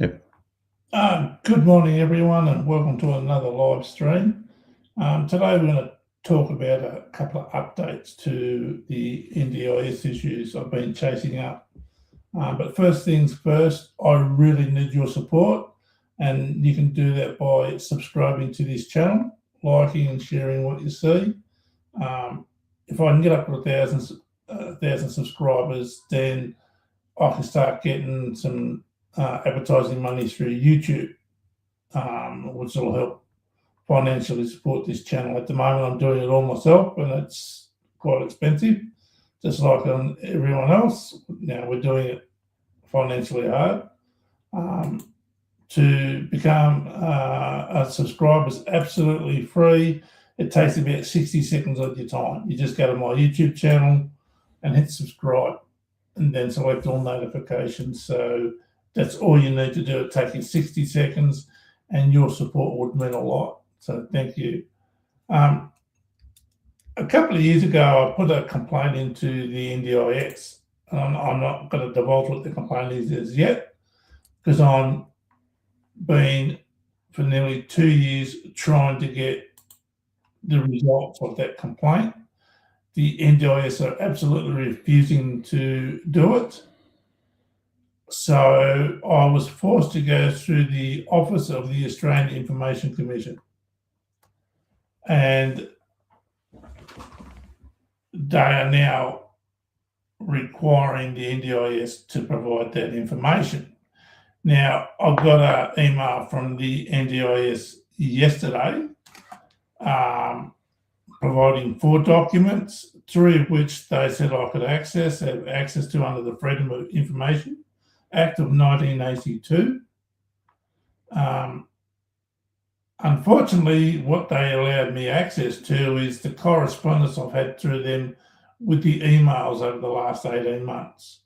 Yep. Good morning, everyone, and welcome to another live stream. Today we're going to talk about a couple of updates to the NDIS issues I've been chasing up. But first things first, I really need your support, and you can do that by subscribing to this channel, liking and sharing what you see. If I can get up to 1,000 subscribers, then I can start getting some advertising money through YouTube, which will help financially support this channel. At the moment, I'm doing it all myself, and it's quite expensive, just like on everyone else. Now we're doing it financially hard. To become a subscriber is absolutely free. It takes about 60 seconds of your time. You just go to my YouTube channel and hit subscribe, and then select all notifications. So that's all you need to do. It takes you 60 seconds, and your support would mean a lot. So thank you. A couple of years ago, I put a complaint into the NDIS. I'm not going to divulge what the complaint is yet, because I'm been for nearly 2 years trying to get the results of that complaint. The NDIS are absolutely refusing to do it. So I was forced to go through the Office of the Australian Information Commission. And they are now requiring the NDIS to provide that information. Now, I've got an email from the NDIS yesterday providing 4 documents, 3 of which they said I could have access to under the Freedom of Information Act of 1982. Unfortunately, what they allowed me access to is the correspondence I've had through them with the emails over the last 18 months.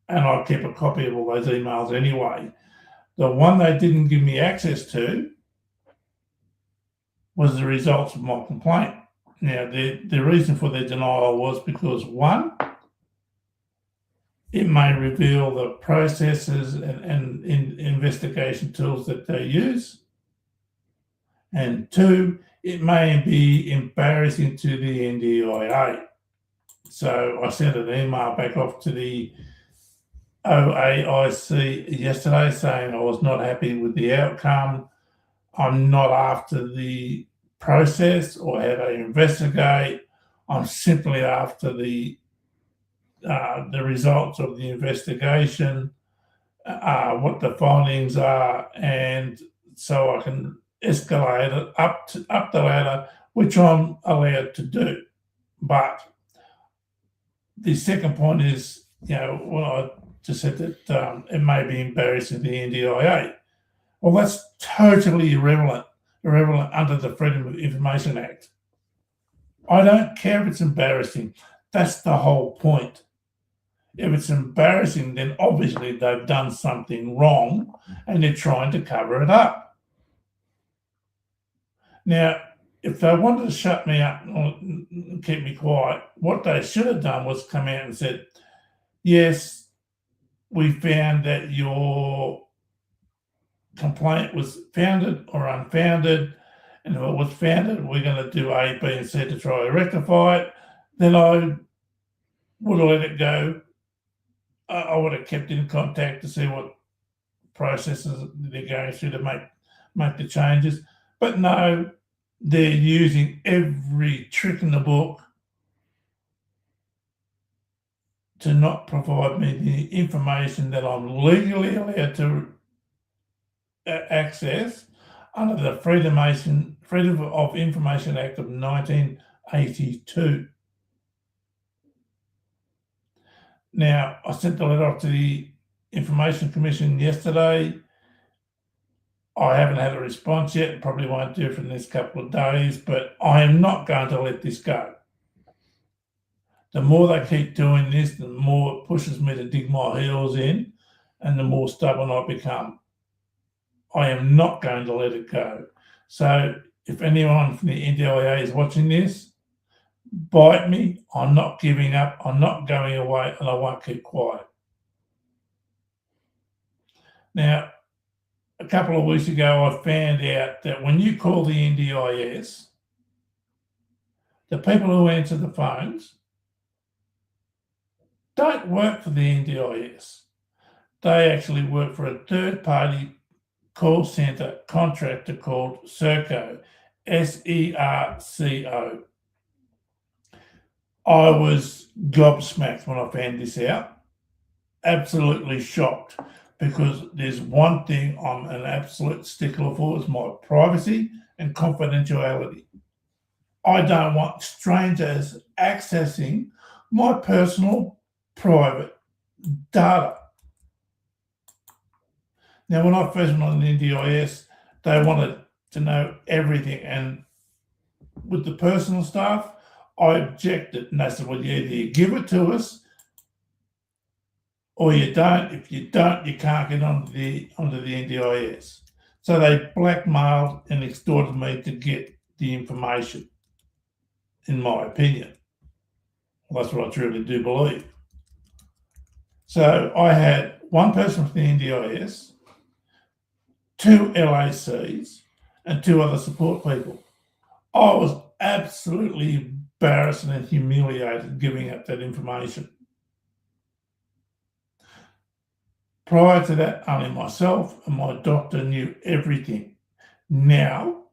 And I kept a copy of all those emails anyway. The one they didn't give me access to was the results of my complaint. Now, the reason for their denial was because, 1, it may reveal the processes and investigation tools that they use. And 2, it may be embarrassing to the NDIA. So I sent an email back off to the OAIC yesterday saying I was not happy with the outcome. I'm not after the process or how they investigate. I'm simply after the results of the investigation, what the findings are, and so I can escalate it up the ladder, which I'm allowed to do. But the second point is, I just said that it may be embarrassing to the NDIA. Well, that's totally irrelevant under the Freedom of Information Act. I don't care if it's embarrassing. That's the whole point. If it's embarrassing, then obviously they've done something wrong and they're trying to cover it up. Now, if they wanted to shut me up and keep me quiet, what they should have done was come out and said, yes, we found that your complaint was founded or unfounded, and if it was founded, we're going to do A, B, and C to try to rectify it. Then I would have let it go. I would have kept in contact to see what processes they're going through to make the changes. But no, they're using every trick in the book to not provide me the information that I'm legally allowed to access under the Freedom of Information Act of 1982. Now, I sent the letter off to the Information Commission yesterday. I haven't had a response yet, probably won't do for the next couple of days, but I am not going to let this go. The more they keep doing this, the more it pushes me to dig my heels in and the more stubborn I become. I am not going to let it go. So if anyone from the NDIA is watching this, bite me. I'm not giving up. I'm not going away, and I won't keep quiet. Now, a couple of weeks ago, I found out that when you call the NDIS, the people who answer the phones don't work for the NDIS. They actually work for a third-party call centre contractor called Serco, S-E-R-C-O. I was gobsmacked when I found this out, absolutely shocked, because there's one thing I'm an absolute stickler for, is my privacy and confidentiality. I don't want strangers accessing my personal private data. Now, when I first went on the NDIS, they wanted to know everything, and with the personal stuff, I objected, and they said, well, either you give it to us or you don't. If you don't, you can't get onto the NDIS. So they blackmailed and extorted me to get the information, in my opinion. Well, that's what I truly do believe. So I had one person from the NDIS, 2 LACs, and 2 other support people. I was absolutely embarrassed and humiliated giving up that information. Prior to that, only myself and my doctor knew everything. Now,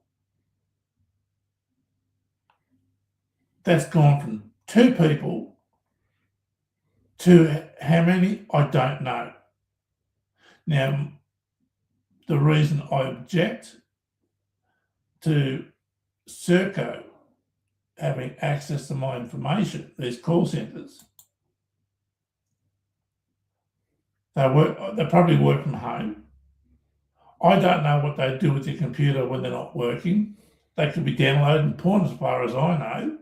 that's gone from 2 people to how many, I don't know. Now, the reason I object to Serco having access to my information, these call centres, they probably work from home. I don't know what they do with their computer when they're not working. They could be downloading porn, as far as I know.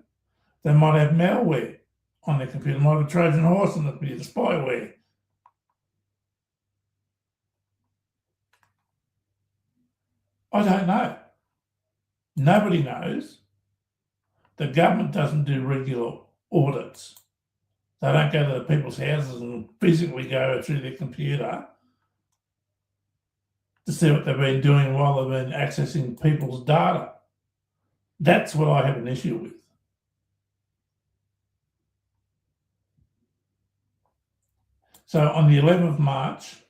They might have malware on their computer, might have a Trojan horse on the computer, spyware. I don't know. Nobody knows. The government doesn't do regular audits. They don't go to the people's houses and physically go through their computer to see what they've been doing while they've been accessing people's data. That's what I have an issue with. So on the 11th of March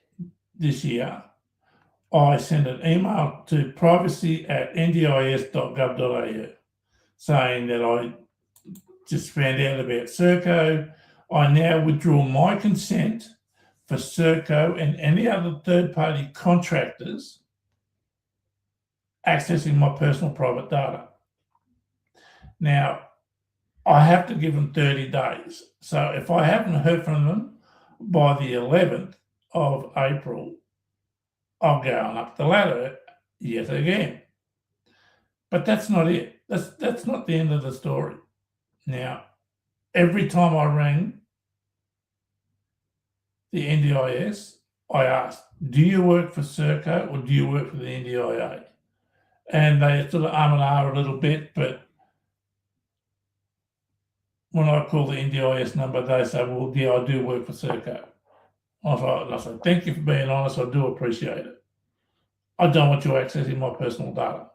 this year, I sent an email to privacy@ndis.gov.au saying that I just found out about Serco. I now withdraw my consent for Serco and any other third-party contractors accessing my personal private data. Now, I have to give them 30 days. So if I haven't heard from them by the 11th of April, I'll go on up the ladder yet again. But that's not it. That's not the end of the story. Now, every time I rang the NDIS, I asked, do you work for Serco or do you work for the NDIA? And they sort of and a little bit, but when I call the NDIS number, they say, well, yeah, I do work for Serco. I said, thank you for being honest. I do appreciate it. I don't want you accessing my personal data,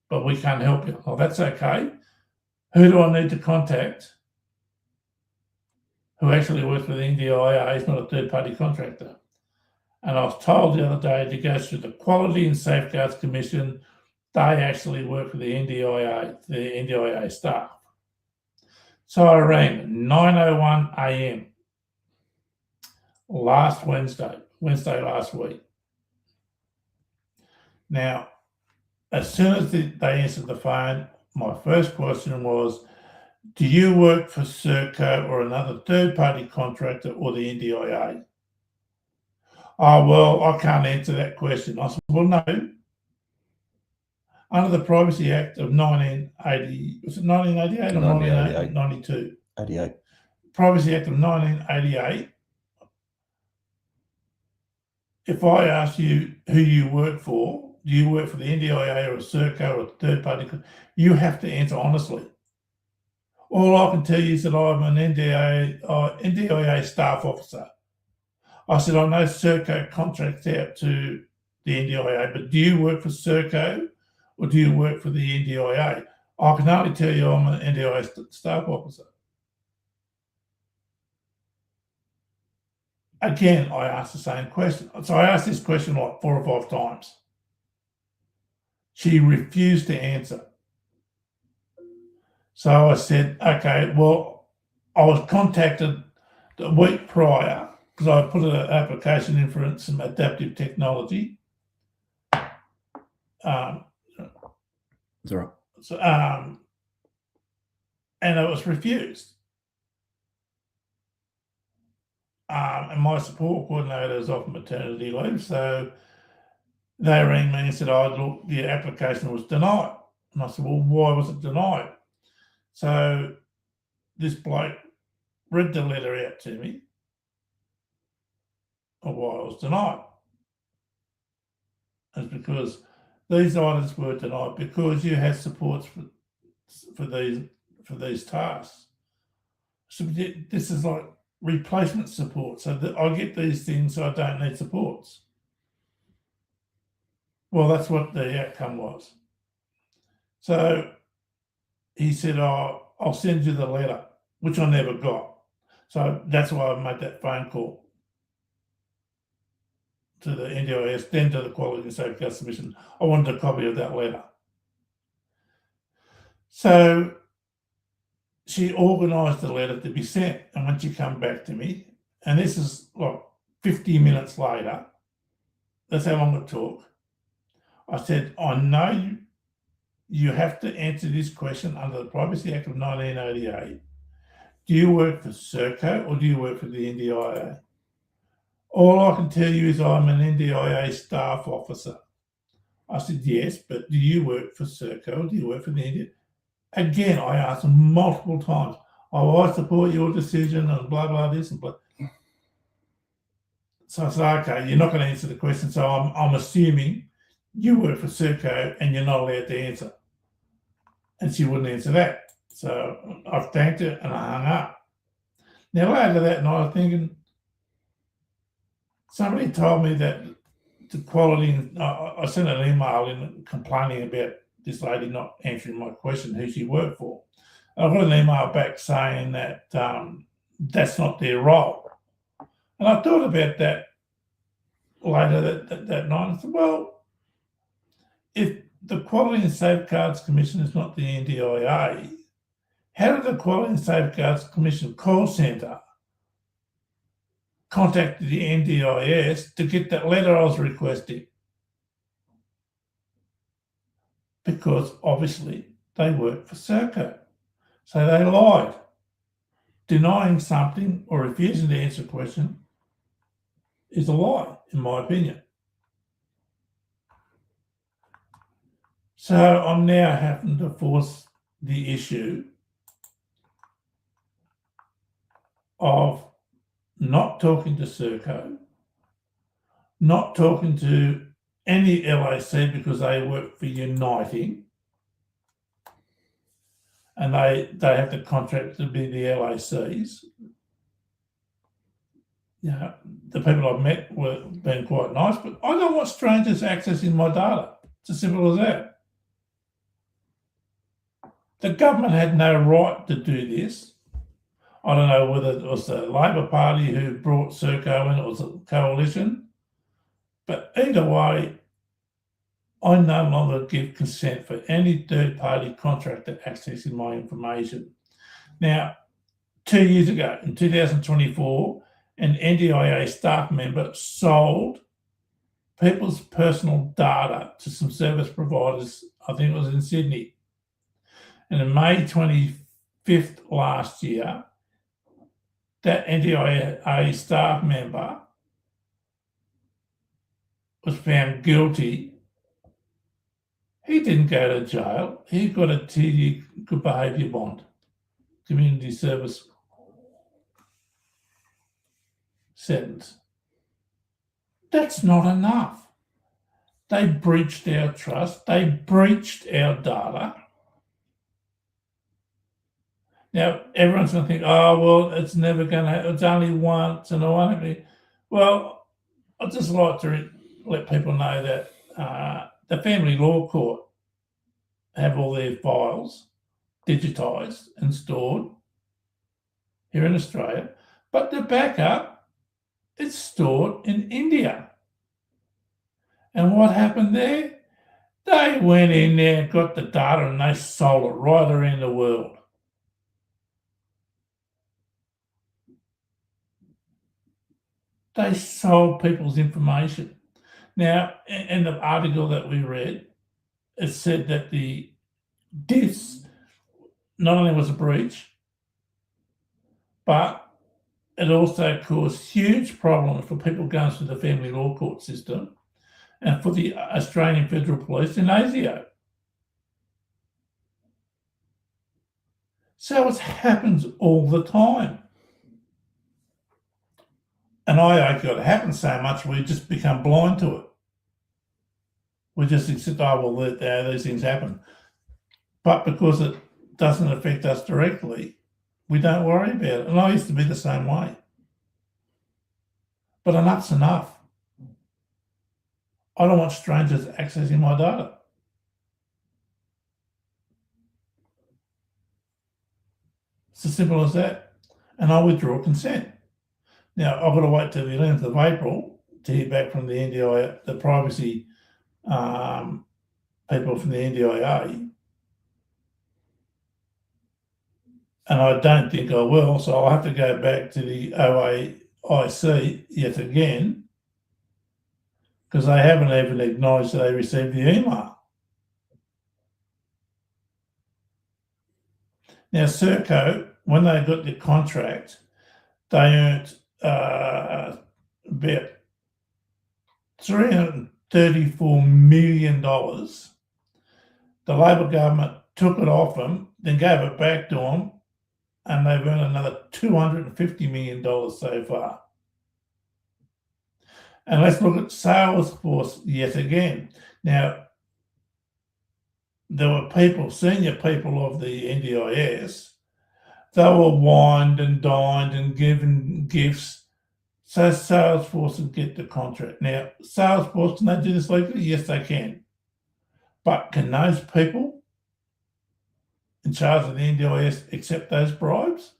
but we can't help you. Oh, that's okay. Who do I need to contact who actually works for the NDIA? He's not a third-party contractor. And I was told the other day to go through the Quality and Safeguards Commission. They actually work for the NDIA staff. So I rang 9:01 a.m. Wednesday last week. Now, as soon as they answered the phone, my first question was, do you work for Serco or another third-party contractor or the NDIA? Oh, well, I can't answer that question. I said, well, no. Under the Privacy Act of 1980, was it 1988 or 1992? 88. Privacy Act of 1988. If I ask you who you work for, do you work for the NDIA or a Serco or a third party? You have to answer honestly. All I can tell you is that I'm an NDIA staff officer. I said, I know Serco contracts out to the NDIA, but do you work for Serco or do you work for the NDIA? I can only tell you I'm an NDIS staff officer. Again, I asked the same question. So I asked this question like 4 or 5 times. She refused to answer. So I said, okay, well, I was contacted the week prior because I put an application in for some adaptive technology. That's all right. So, and it was refused. And my support coordinator is off maternity leave, so they rang me and said, oh, look, the application was denied. And I said, well, why was it denied? So this bloke read the letter out to me of why it was denied. It's because these items were denied because you had supports for these tasks. So this is like replacement support. So that I get these things, so I don't need supports. Well, that's what the outcome was. So he said, oh, I'll send you the letter, which I never got. So that's why I made that phone call to the NDIS, then to the Quality and Safeguards Commission. I wanted a copy of that letter. So she organised the letter to be sent, and when she come back to me, and this is like 50 minutes later, that's how long it took, I said, I know you have to answer this question under the Privacy Act of 1988. Do you work for Serco or do you work for the NDIA? All I can tell you is I'm an NDIA staff officer. I said, yes, but do you work for Serco or do you work for the NDIA? Again, I asked them multiple times, oh, I support your decision and blah, blah, this and blah. So I said, okay, you're not going to answer the question, so I'm assuming you work for Serco and you're not allowed to answer. And she wouldn't answer that. So I thanked her and I hung up. Now, later that night, I was thinking, somebody told me that the quality, I sent an email in complaining about this lady not answering my question, who she worked for. I got an email back saying that that's not their role. And I thought about that later that night. I said, well, if the Quality and Safeguards Commission is not the NDIA, how did the Quality and Safeguards Commission call centre contact the NDIS to get that letter I was requesting? Because obviously they work for Serco. So they lied. Denying something or refusing to answer a question is a lie, in my opinion. So I'm now having to force the issue of not talking to Serco, not talking to any LAC because they work for Uniting, and they have the contract to be the LACs. You know, the people I've met were been quite nice, but I don't want strangers accessing my data. It's as simple as that. The government had no right to do this. I don't know whether it was the Labor Party who brought Serco in, or it was a coalition, but either way, I no longer give consent for any third-party contractor accessing my information. Now, 2 years ago, in 2024, an NDIA staff member sold people's personal data to some service providers, I think it was in Sydney. And on May 25th last year, that NDIA staff member was found guilty. He didn't go to jail. He got a 2-year good behaviour bond, community service sentence. That's not enough. They breached our trust. They breached our data. Now, everyone's going to think, oh, well, it's never going to happen. It's only once and I won't be. Well, I'd just like to let people know that the Family Law Court have all their files digitised and stored here in Australia, but the backup, it's stored in India. And what happened there? They went in there and got the data and they sold it right around the world. They sold people's information. Now, in the article that we read, it said that this not only was a breach, but it also caused huge problems for people going through the family law court system and for the Australian Federal Police in ASIO. So it happens all the time. And I think it happens so much we just become blind to it. We just accept, oh, well, these things happen. But because it doesn't affect us directly, we don't worry about it. And I used to be the same way. But enough's enough. I don't want strangers accessing my data. It's as simple as that. And I withdraw consent. Now, I've got to wait till the 11th of April to hear back from the NDIS, the privacy people from the NDIA. And I don't think I will, so I'll have to go back to the OAIC yet again, because they haven't even acknowledged that they received the email. Now, Serco, when they got the contract, they earned about $334 million. The Labor government took it off them, then gave it back to them, and they've earned another $250 million so far. And let's look at Salesforce yet again. Now, there were people, senior people of the NDIS, they were wined and dined and given gifts so Salesforce would get the contract. Now, Salesforce, can they do this legally? Yes, they can. But can those people in charge of the NDIS accept those bribes?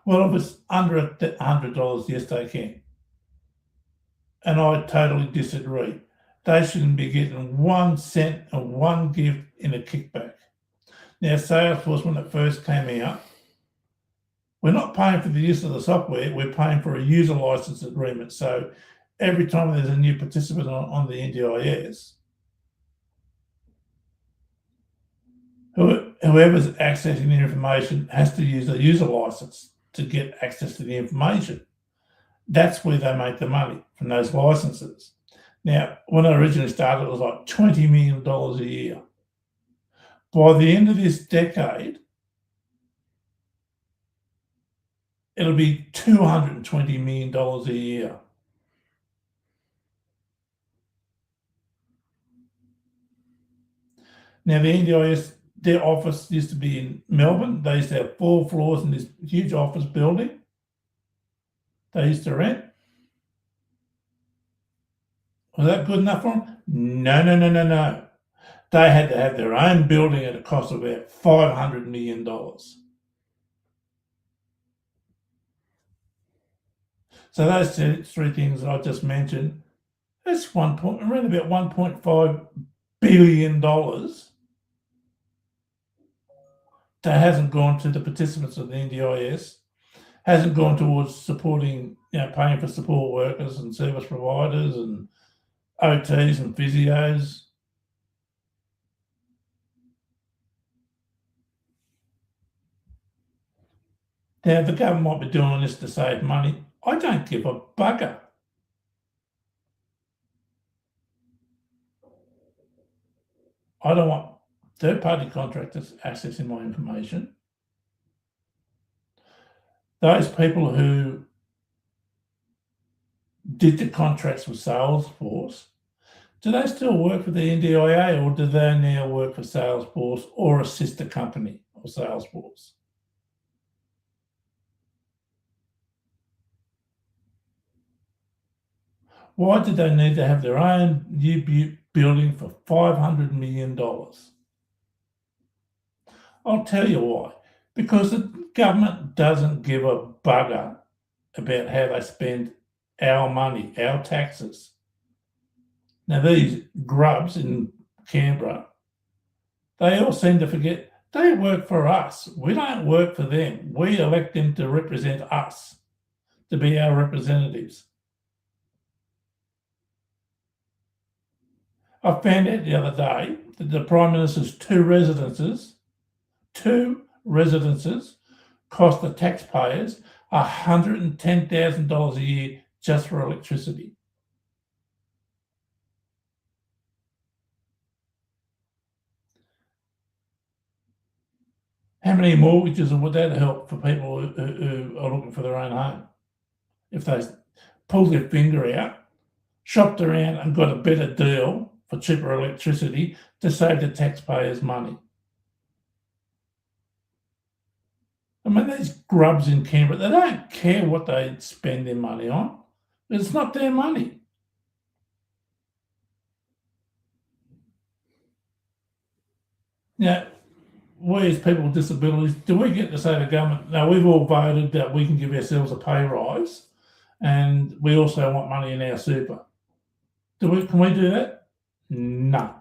Well, if it's under $100, yes, they can. And I totally disagree. They shouldn't be getting 1 cent and one gift in a kickback. Now, Salesforce, when it first came out, we're not paying for the use of the software, we're paying for a user license agreement. So every time there's a new participant on the NDIS, whoever's accessing the information has to use a user license to get access to the information. That's where they make the money, from those licenses. Now, when I originally started, it was like $20 million a year. By the end of this decade, it'll be $220 million a year. Now, the NDIS, their office used to be in Melbourne. They used to have 4 floors in this huge office building they used to rent. Was that good enough for them? No. They had to have their own building at a cost of about $500 million. So those 3 things that I just mentioned, that's around about $1.5 billion that hasn't gone to the participants of the NDIS, hasn't gone towards supporting, paying for support workers and service providers and OTs and physios. Now, the government might be doing this to save money. I don't give a bugger. I don't want third-party contractors accessing my information. Those people who did the contracts with Salesforce, do they still work for the NDIA, or do they now work for Salesforce or a sister company of Salesforce? Why did they need to have their own new building for $500 million? I'll tell you why. Because the government doesn't give a bugger about how they spend our money, our taxes. Now, these grubs in Canberra, they all seem to forget they work for us. We don't work for them. We elect them to represent us, to be our representatives. I found out the other day that the Prime Minister's two residences cost the taxpayers $110,000 a year just for electricity. How many mortgages would that help for people who are looking for their own home? If they pulled their finger out, shopped around and got a better deal for cheaper electricity to save the taxpayers money. I mean, these grubs in Canberra, they don't care what they spend their money on. It's not their money. Now, we as people with disabilities, do we get to say to government, no, we've all voted that we can give ourselves a pay rise and we also want money in our super? Can we do that? No.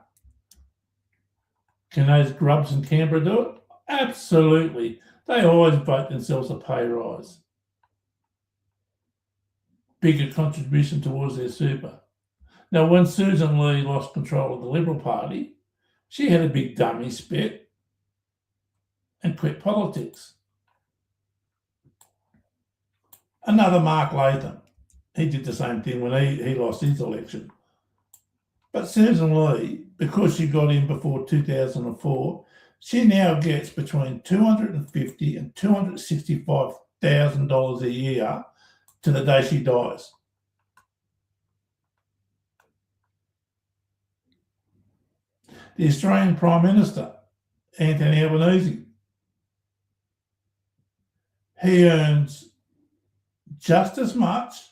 Can those grubs in Canberra do it? Absolutely. They always vote themselves a pay rise. Bigger contribution towards their super. Now, when Susan Lee lost control of the Liberal Party, she had a big dummy spit and quit politics. Another Mark Latham, he did the same thing when he lost his election. But Susan Lee, because she got in before 2004, she now gets between $250,000 and $265,000 a year to the day she dies. The Australian Prime Minister, Anthony Albanese, he earns just as much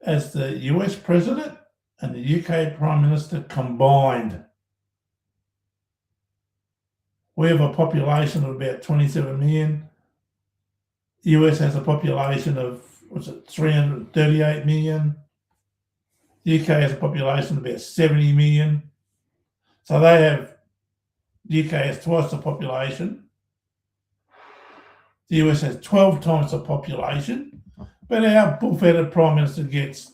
as the US President and the UK Prime Minister combined. We have a population of about 27 million. The US has a population of, 338 million. The UK has a population of about 70 million. So the UK has twice the population. The US has 12 times the population, but our bull-fetted Prime Minister gets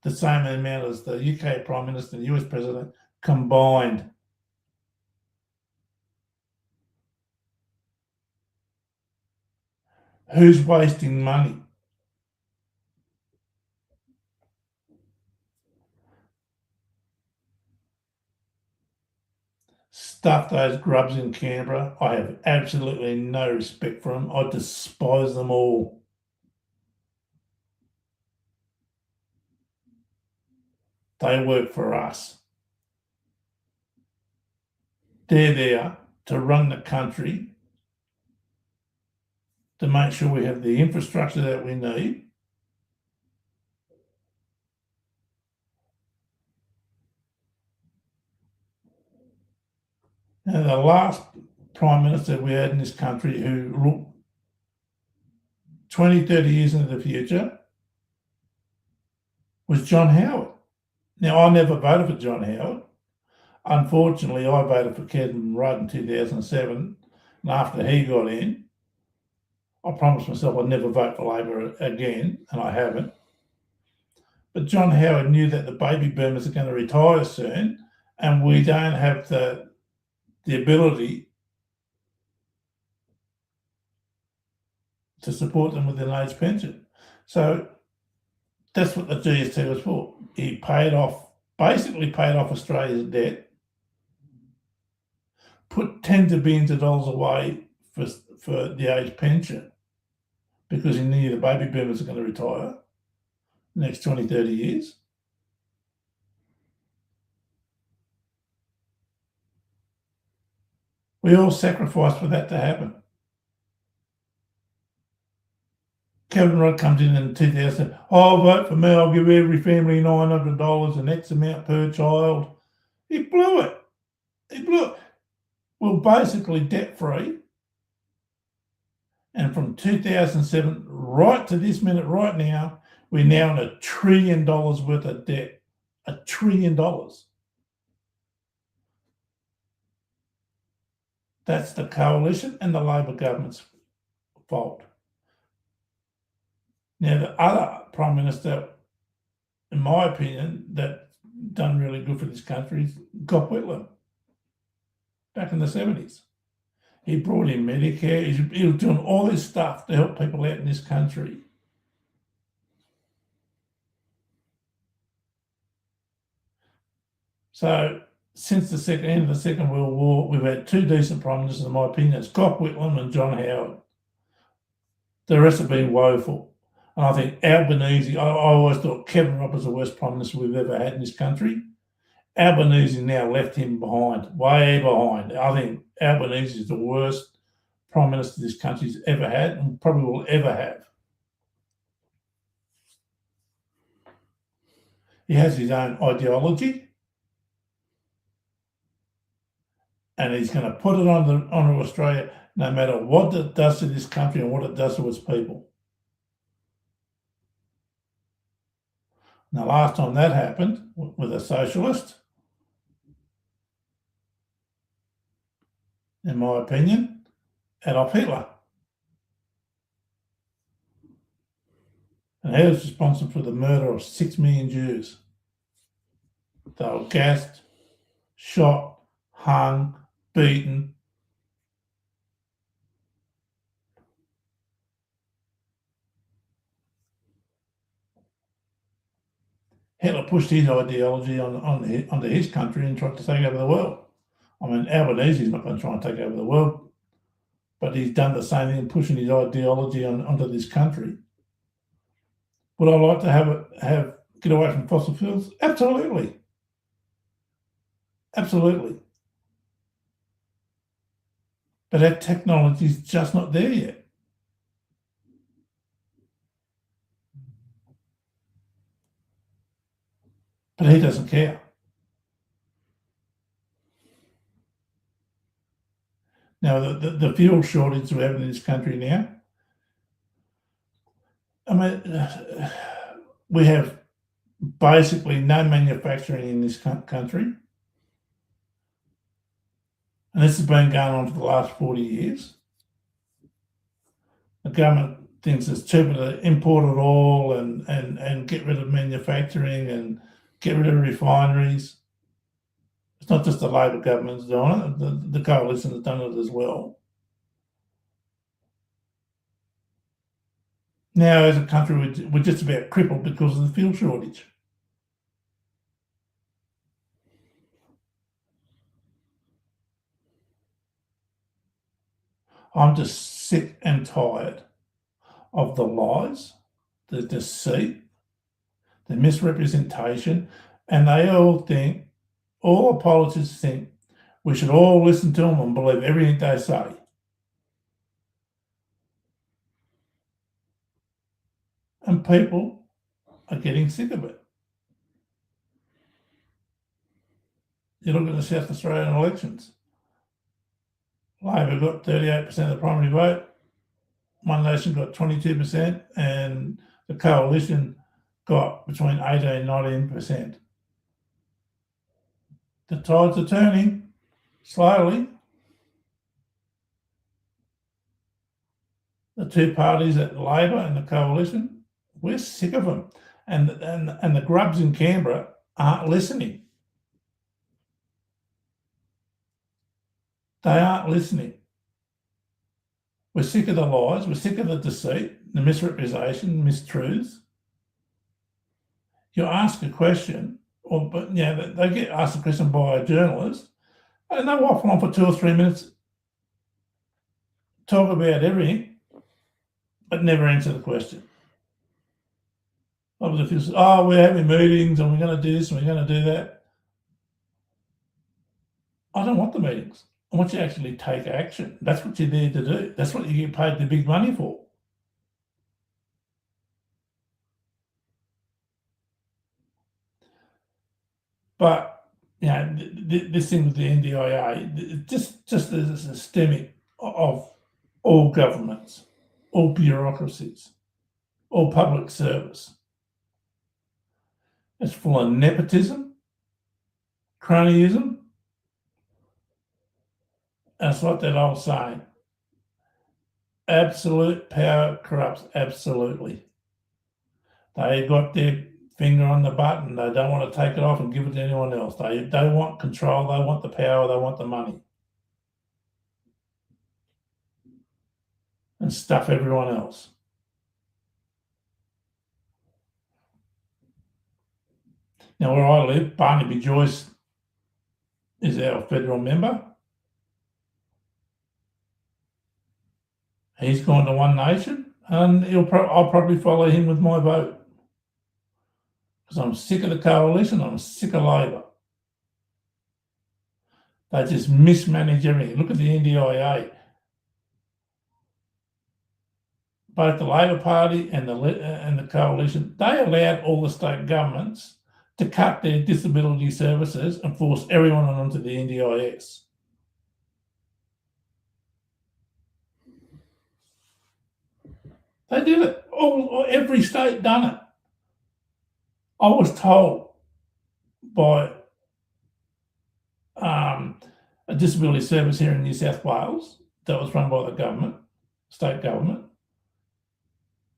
the same amount as the UK Prime Minister and the US President combined. Who's wasting money? Stuff those grubs in Canberra. I have absolutely no respect for them. I despise them all. They work for us. They're there to run the country, to make sure we have the infrastructure that we need. Now, the last Prime Minister we had in this country who looked 20, 30 years into the future was John Howard. Now, I never voted for John Howard. Unfortunately, I voted for Kevin Rudd in 2007, and after he got in, I promised myself I'd never vote for Labor again, and I haven't. But John Howard knew that the baby boomers are going to retire soon, and we don't have the ability to support them with an age pension. So that's what the GST was for. He basically paid off Australia's debt, put tens of billions of dollars away for the age pension because he knew the baby boomers are going to retire the next 20, 30 years. We all sacrificed for that to happen. Kevin Rudd comes in 2000, oh, vote for me, I'll give every family $900 and X amount per child. He blew it. We're basically debt-free. And from 2007 right to this minute right now, we're now in $1 trillion worth of debt. $1 trillion. That's the coalition and the Labor government's fault. Now, the other Prime Minister, in my opinion, that done really good for this country is Gough Whitlam back in the 70s. He brought in Medicare. He was doing all this stuff to help people out in this country. So since the end of the Second World War, we've had two decent Prime Ministers, in my opinion. It's Gough Whitlam and John Howard. The rest have been woeful. And I think Albanese, I always thought Kevin Rudd was the worst Prime Minister we've ever had in this country. Albanese now left him behind, way behind. I think Albanese is the worst Prime Minister this country's ever had and probably will ever have. He has his own ideology and he's going to put it on Australia no matter what it does to this country and what it does to its people. Now, last time that happened with a socialist, in my opinion, Adolf Hitler. And he was responsible for the murder of 6 million Jews. They were gassed, shot, hung, beaten. Hitler pushed his ideology onto his country and tried to take over the world. I mean, Albanese is not going to try and take over the world, but he's done the same thing, pushing his ideology onto this country. Would I like to get away from fossil fuels? Absolutely. Absolutely. But our technology is just not there yet. But he doesn't care. Now, the fuel shortage we have in this country now, I mean, we have basically no manufacturing in this country. And this has been going on for the last 40 years. The government thinks it's cheaper to import it all and get rid of manufacturing and get rid of refineries. It's not just the Labor government's doing it, the coalition has done it as well. Now, as a country, we're just about crippled because of the fuel shortage. I'm just sick and tired of the lies, the deceit, the misrepresentation, and they all the politicians think we should all listen to them and believe everything they say. And people are getting sick of it. You look at the South Australian elections. Labor got 38% of the primary vote, One Nation got 22%, and the coalition got between 18 and 19%. The tides are turning slowly. The two parties at Labor and the coalition, we're sick of them. And the grubs in Canberra aren't listening. They aren't listening. We're sick of the lies, we're sick of the deceit, the misrepresentation, mistruths. You ask a question, they get asked a question by a journalist, and they waffle on for 2 or 3 minutes, talk about everything, but never answer the question. We're having meetings and we're going to do this and we're going to do that. I don't want the meetings. I want you to actually take action. That's what you're there to do. That's what you get paid the big money for. But this thing with the NDIA, just as a systemic of all governments, all bureaucracies, all public service. It's full of nepotism, cronyism, and it's like that old saying, absolute power corrupts absolutely. They got their finger on the button. They don't want to take it off and give it to anyone else. They want control. They want the power. They want the money. And stuff everyone else. Now, where I live, Barnaby Joyce is our federal member. He's gone to One Nation, and I'll probably follow him with my vote. Because I'm sick of the coalition, I'm sick of Labor. They just mismanage everything. Look at the NDIA. Both the Labor Party and the coalition, they allowed all the state governments to cut their disability services and force everyone onto the NDIS. They did it. Every state done it. I was told by a disability service here in New South Wales that was run by the government, state government.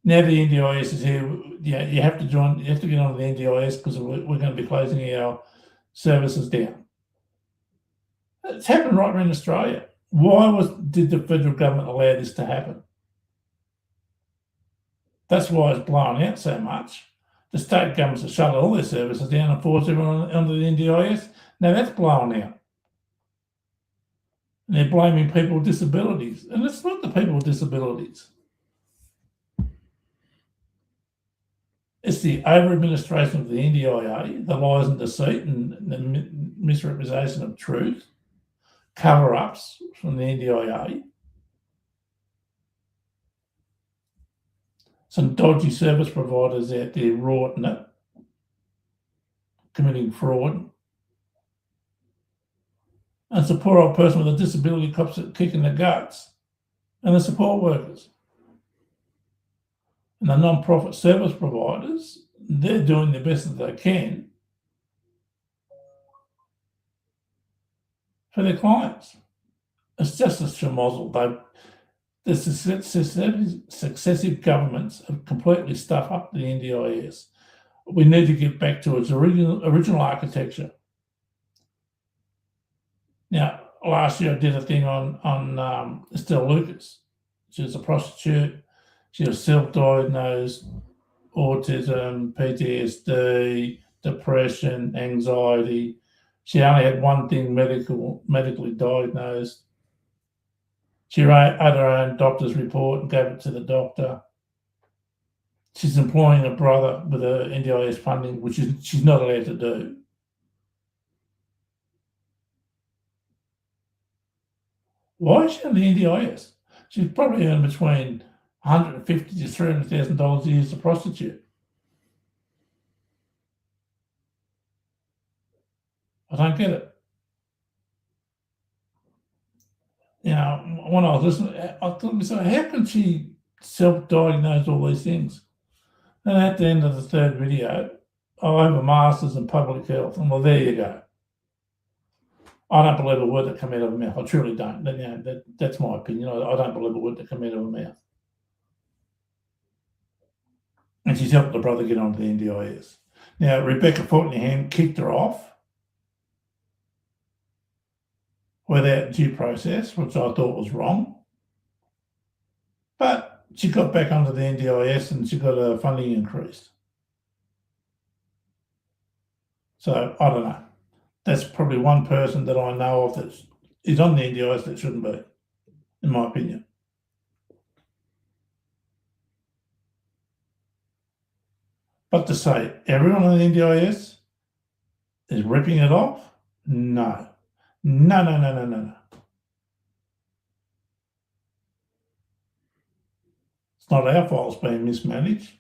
Now the NDIS is here. You have to join. You have to get onto the NDIS because we're going to be closing our services down. It's happened right around Australia. Why did the federal government allow this to happen? That's why it's blown out so much. The state governments have shut all their services down and forced everyone onto the NDIS. Now that's blown out. And they're blaming people with disabilities. And it's not the people with disabilities. It's the over-administration of the NDIA, the lies and deceit and the misrepresentation of truth, cover-ups from the NDIA, some dodgy service providers out there rorting it, committing fraud, and it's a poor old person with a disability cops kicking the guts, and the support workers. And the non-profit service providers, they're doing the best that they can for their clients. It's just a schmozzle. The successive governments have completely stuffed up the NDIS. We need to get back to its original architecture. Now, last year I did a thing on Estelle Lucas. She was a prostitute. She was self-diagnosed autism, PTSD, depression, anxiety. She only had one thing medically diagnosed. She wrote her own doctor's report and gave it to the doctor. She's employing a brother with her NDIS funding, which she's not allowed to do. Why is she on the NDIS? She's probably earning between $150,000 to $300,000 a year as a prostitute. I don't get it. When I was listening, I thought to myself, how can she self-diagnose all these things? And at the end of the third video, I have a master's in public health, and well, there you go. I don't believe a word that came out of her mouth. I truly don't. That's my opinion. I don't believe a word that came out of her mouth. And she's helped the brother get onto the NDIS. Now, Rebecca Fortney kicked her off without due process, which I thought was wrong. But she got back onto the NDIS and she got her funding increased. So, I don't know. That's probably one person that I know of that is on the NDIS that shouldn't be, in my opinion. But to say everyone on the NDIS is ripping it off? No. No. It's not our fault it's being mismanaged.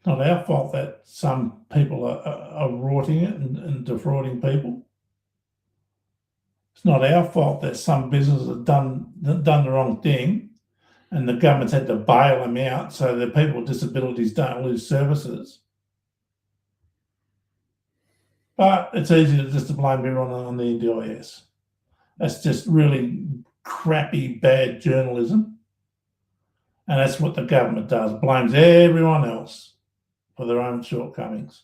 Not not our fault that some people are rorting it and defrauding people. It's not our fault that some businesses have done the wrong thing and the government's had to bail them out so that people with disabilities don't lose services. But it's easy just to blame everyone on the NDIS. That's just really crappy, bad journalism. And that's what the government does, blames everyone else for their own shortcomings.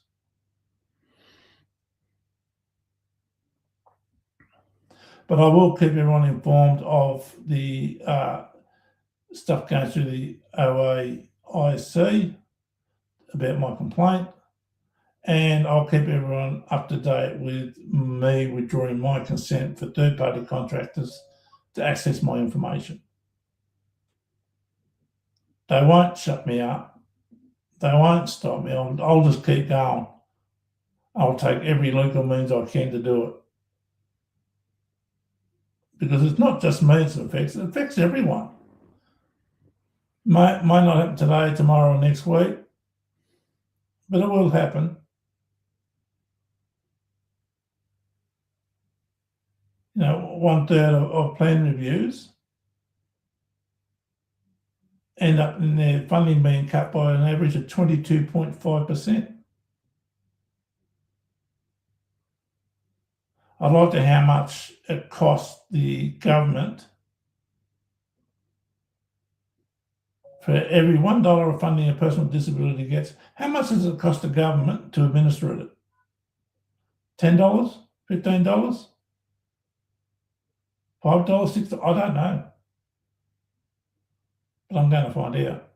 But I will keep everyone informed of the stuff going through the OAIC about my complaint, and I'll keep everyone up to date with me withdrawing my consent for third-party contractors to access my information. They won't shut me up. They won't stop me. I'll just keep going. I'll take every legal means I can to do it. Because it's not just me it affects everyone. Might not happen today, tomorrow, or next week, but it will happen. 1/3 of plan reviews end up in their funding being cut by an average of 22.5%. I'd like to know how much it costs the government for every $1 of funding a person with disability gets. How much does it cost the government to administer it? $10? $15? $5? $6? I don't know. But I'm going to find out.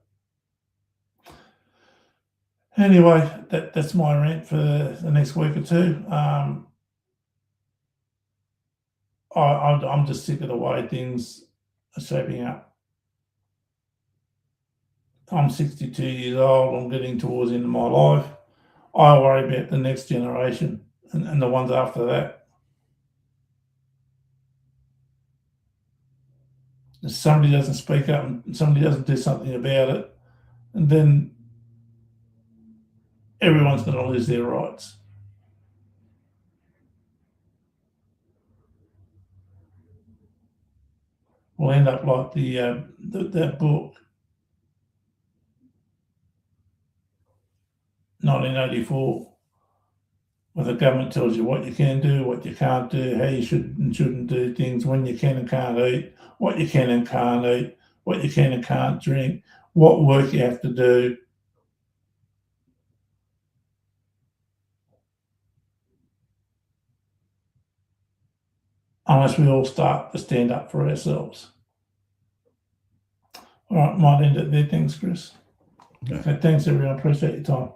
Anyway, that's my rant for the next week or two. I'm just sick of the way things are shaping up. I'm 62 years old. I'm getting towards the end of my life. I worry about the next generation and the ones after that. If somebody doesn't speak up and somebody doesn't do something about it, and then everyone's going to lose their rights. We'll end up like that book, 1984, where the government tells you what you can do, what you can't do, how you should and shouldn't do things, when you can and can't eat, what you can and can't eat, what you can and can't drink, what work you have to do. Unless we all start to stand up for ourselves. All right, might end it there. Thanks, Chris. Okay, thanks everyone. Appreciate your time.